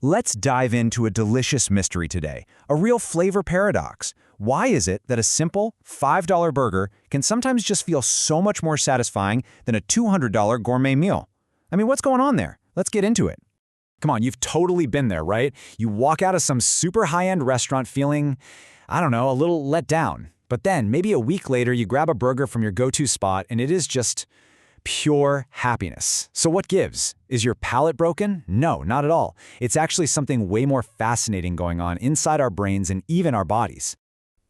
Let's dive into a delicious mystery today, a real flavor paradox. Why is it that a simple $5 burger can sometimes just feel so much more satisfying than a $200 gourmet meal? I mean, what's going on there? Let's get into it. Come on, you've totally been there, right? You walk out of some super high-end restaurant feeling, I don't know, a little let down. But then, maybe a week later, you grab a burger from your go-to spot and it is just pure happiness. So what gives? Is your palate broken? No, not at all. It's actually something way more fascinating going on inside our brains and even our bodies.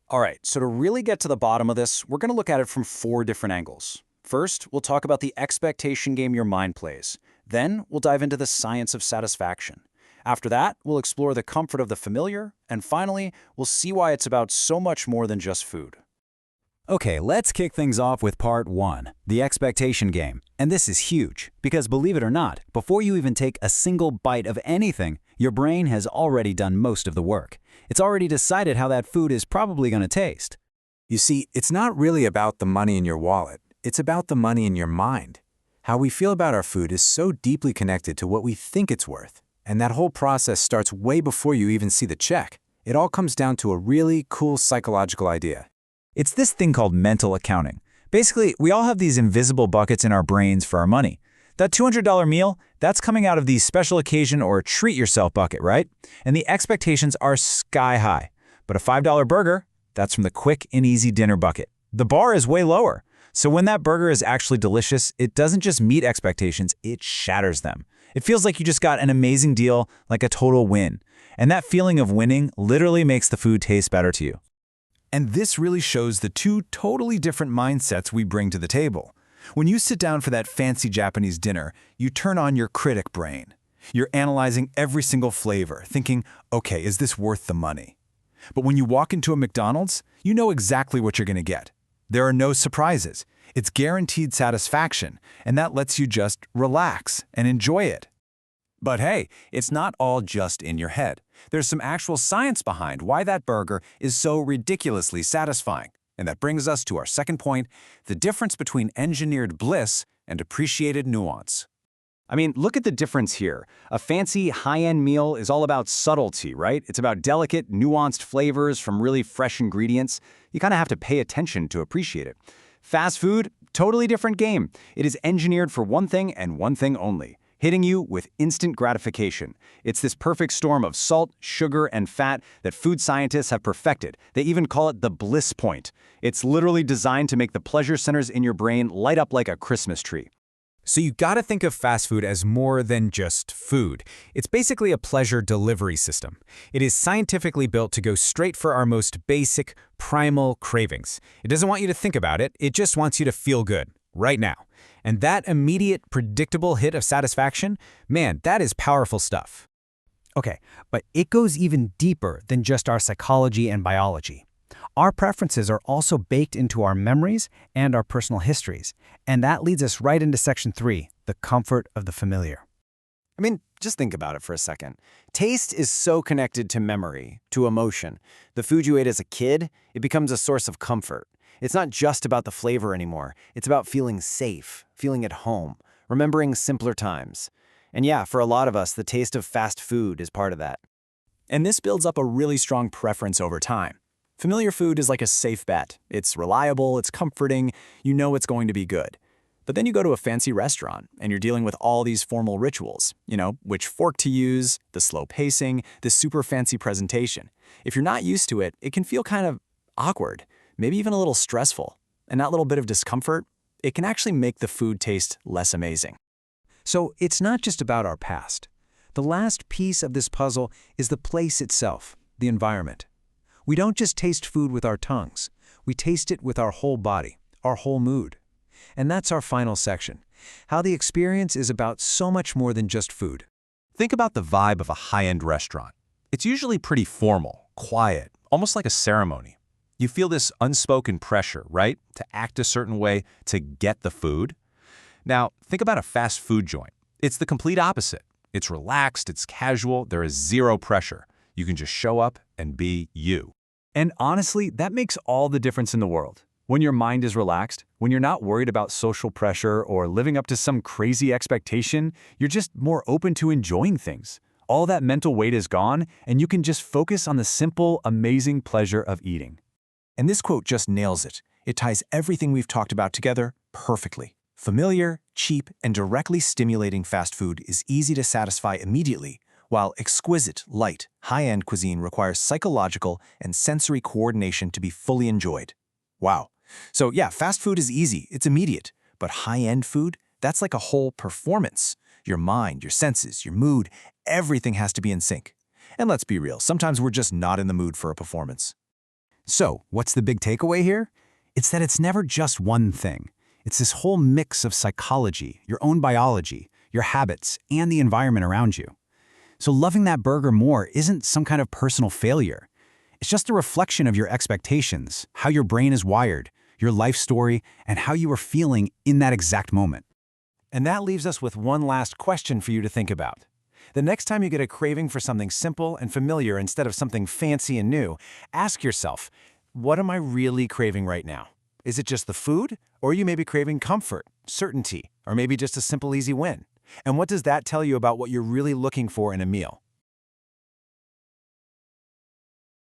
All right, so to really get to the bottom of this, we're going to look at it from 4 different angles. First, we'll talk about the expectation game your mind plays. Then, we'll dive into the science of satisfaction. After that, we'll explore the comfort of the familiar. And finally, we'll see why it's about so much more than just food. Okay, let's kick things off with part 1, the expectation game. And this is huge, because believe it or not, before you even take a single bite of anything, your brain has already done most of the work. It's already decided how that food is probably going to taste. You see, it's not really about the money in your wallet. It's about the money in your mind. How we feel about our food is so deeply connected to what we think it's worth. And that whole process starts way before you even see the check. It all comes down to a really cool psychological idea. It's this thing called mental accounting. Basically, we all have these invisible buckets in our brains for our money. That $200 meal, that's coming out of the special occasion or treat yourself bucket, right? And the expectations are sky high. But a $5 burger, that's from the quick and easy dinner bucket. The bar is way lower. So when that burger is actually delicious, it doesn't just meet expectations, it shatters them. It feels like you just got an amazing deal, like a total win. And that feeling of winning literally makes the food taste better to you. And this really shows the 2 totally different mindsets we bring to the table. When you sit down for that fancy Japanese dinner, you turn on your critic brain. You're analyzing every single flavor, thinking, okay, is this worth the money? But when you walk into a McDonald's, you know exactly what you're going to get. There are no surprises. It's guaranteed satisfaction, and that lets you just relax and enjoy it. But hey, it's not all just in your head. There's some actual science behind why that burger is so ridiculously satisfying. And that brings us to our second point, the difference between engineered bliss and appreciated nuance. I mean, look at the difference here. A fancy, high-end meal is all about subtlety, right? It's about delicate, nuanced flavors from really fresh ingredients. You kind of have to pay attention to appreciate it. Fast food, totally different game. It is engineered for one thing and one thing only, hitting you with instant gratification. It's this perfect storm of salt, sugar, and fat that food scientists have perfected. They even call it the bliss point. It's literally designed to make the pleasure centers in your brain light up like a Christmas tree. So you gotta think of fast food as more than just food. It's basically a pleasure delivery system. It is scientifically built to go straight for our most basic, primal cravings. It doesn't want you to think about it, it just wants you to feel good, right now. And that immediate, predictable hit of satisfaction, man, that is powerful stuff. Okay, but it goes even deeper than just our psychology and biology. Our preferences are also baked into our memories and our personal histories. And that leads us right into Section 3, the comfort of the familiar. I mean, just think about it for a second. Taste is so connected to memory, to emotion. The food you ate as a kid, it becomes a source of comfort. It's not just about the flavor anymore. It's about feeling safe, feeling at home, remembering simpler times. And yeah, for a lot of us, the taste of fast food is part of that. And this builds up a really strong preference over time. Familiar food is like a safe bet. It's reliable, it's comforting, you know it's going to be good. But then you go to a fancy restaurant and you're dealing with all these formal rituals, which fork to use, the slow pacing, the super fancy presentation. If you're not used to it, it can feel kind of awkward, maybe even a little stressful. And that little bit of discomfort, it can actually make the food taste less amazing. So it's not just about our past. The last piece of this puzzle is the place itself, the environment. We don't just taste food with our tongues. We taste it with our whole body, our whole mood. And that's our final section, how the experience is about so much more than just food. Think about the vibe of a high-end restaurant. It's usually pretty formal, quiet, almost like a ceremony. You feel this unspoken pressure, right? To act a certain way to get the food. Now, think about a fast food joint. It's the complete opposite. It's relaxed, it's casual, there is zero pressure. You can just show up and be you. And honestly, that makes all the difference in the world. When your mind is relaxed, when you're not worried about social pressure or living up to some crazy expectation, you're just more open to enjoying things. All that mental weight is gone, and you can just focus on the simple, amazing pleasure of eating. And this quote just nails it. It ties everything we've talked about together perfectly. Familiar, cheap, and directly stimulating fast food is easy to satisfy immediately, while exquisite, light, high-end cuisine requires psychological and sensory coordination to be fully enjoyed. Wow. So yeah, fast food is easy, it's immediate, but high-end food, that's like a whole performance. Your mind, your senses, your mood, everything has to be in sync. And let's be real, sometimes we're just not in the mood for a performance. So, what's the big takeaway here? It's that it's never just one thing. It's this whole mix of psychology, your own biology, your habits, and the environment around you. So loving that burger more isn't some kind of personal failure. It's just a reflection of your expectations, how your brain is wired, your life story, and how you are feeling in that exact moment. And that leaves us with one last question for you to think about. The next time you get a craving for something simple and familiar instead of something fancy and new, ask yourself, what am I really craving right now? Is it just the food? Or you may be craving comfort, certainty, or maybe just a simple, easy win. And what does that tell you about what you're really looking for in a meal?